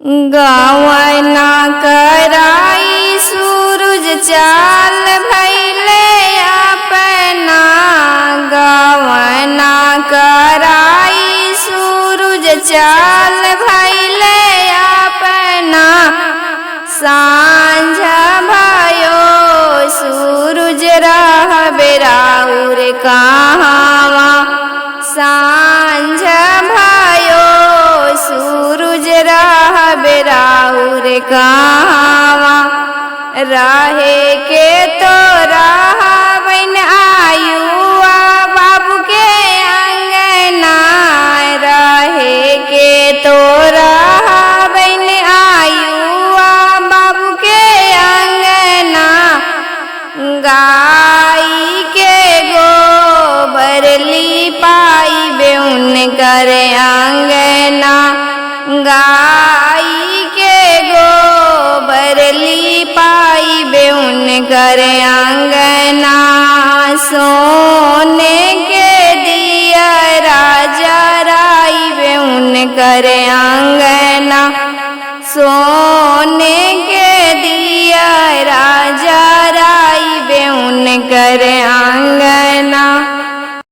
गवना कराई सूरज चाल भैले अपना। गवना कराई सूरज चाल भैले अपना। सांझ भयो सूरज रहबे राउर कहाँवा। सांझ भयो सूरज रहबे राउर कहाँवा। रहे के तो रहबन आयुआ बाबू के अंगना। रहे के तो रहबन आयुआ बाबू के अंगना। गाई के गोबर लिपाई बेउन करे अंगना। गाई के गोबर लिपाई बेउन करे अंगना। सोने के दिया राजा राई बेउन करे